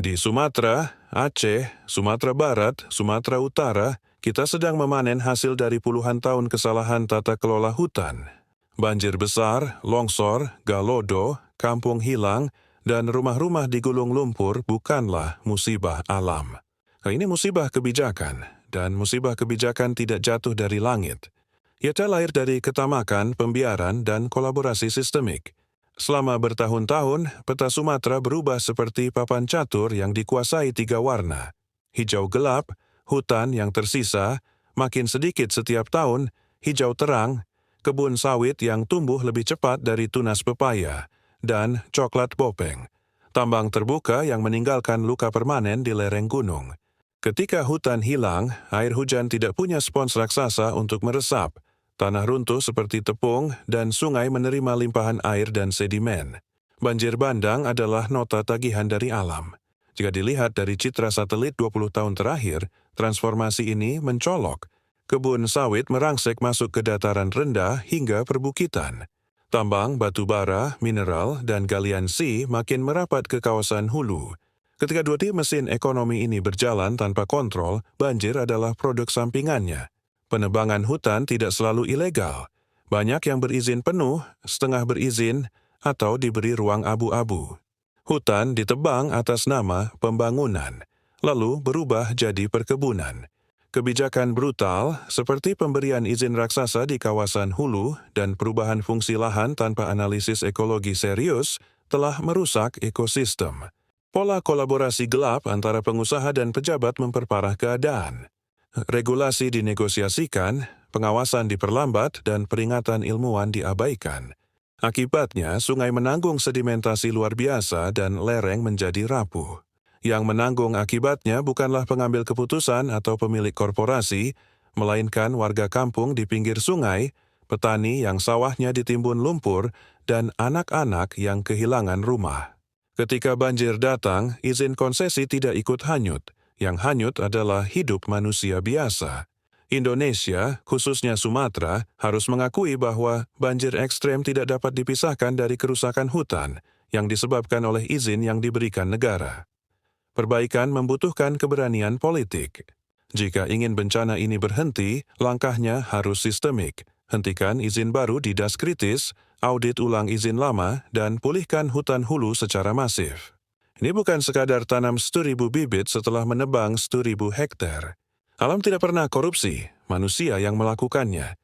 Di Sumatera, Aceh, Sumatera Barat, Sumatera Utara, kita sedang memanen hasil dari puluhan tahun kesalahan tata kelola hutan. Banjir besar, longsor, galodo, kampung hilang, dan rumah-rumah digulung lumpur bukanlah musibah alam. Ini musibah kebijakan, dan musibah kebijakan tidak jatuh dari langit. Ia lahir dari ketamakan, pembiaran, dan kolaborasi sistemik. Selama bertahun-tahun, peta Sumatera berubah seperti papan catur yang dikuasai 3 warna. Hijau gelap, hutan yang tersisa, makin sedikit setiap tahun, hijau terang, kebun sawit yang tumbuh lebih cepat dari tunas pepaya, dan coklat bopeng. Tambang terbuka yang meninggalkan luka permanen di lereng gunung. Ketika hutan hilang, air hujan tidak punya spons raksasa untuk meresap. Tanah runtuh seperti tepung dan sungai menerima limpahan air dan sedimen. Banjir bandang adalah nota tagihan dari alam. Jika dilihat dari citra satelit 20 tahun terakhir, transformasi ini mencolok. Kebun sawit merangsek masuk ke dataran rendah hingga perbukitan. Tambang, batu bara, mineral, dan galian C makin merapat ke kawasan hulu. Ketika dua mesin ekonomi ini berjalan tanpa kontrol, banjir adalah produk sampingannya. Penebangan hutan tidak selalu ilegal. Banyak yang berizin penuh, setengah berizin, atau diberi ruang abu-abu. Hutan ditebang atas nama pembangunan, lalu berubah jadi perkebunan. Kebijakan brutal, seperti pemberian izin raksasa di kawasan hulu dan perubahan fungsi lahan tanpa analisis ekologi serius, telah merusak ekosistem. Pola kolaborasi gelap antara pengusaha dan pejabat memperparah keadaan. Regulasi dinegosiasikan, pengawasan diperlambat, dan peringatan ilmuwan diabaikan. Akibatnya, sungai menanggung sedimentasi luar biasa dan lereng menjadi rapuh. Yang menanggung akibatnya bukanlah pengambil keputusan atau pemilik korporasi, melainkan warga kampung di pinggir sungai, petani yang sawahnya ditimbun lumpur, dan anak-anak yang kehilangan rumah. Ketika banjir datang, izin konsesi tidak ikut hanyut. Yang hanyut adalah hidup manusia biasa. Indonesia, khususnya Sumatera, harus mengakui bahwa banjir ekstrem tidak dapat dipisahkan dari kerusakan hutan yang disebabkan oleh izin yang diberikan negara. Perbaikan membutuhkan keberanian politik. Jika ingin bencana ini berhenti, langkahnya harus sistemik. Hentikan izin baru di das kritis, audit ulang izin lama, dan pulihkan hutan hulu secara masif. Ini bukan sekadar tanam 100.000 bibit setelah menebang 100.000 hektar. Alam tidak pernah korupsi, manusia yang melakukannya.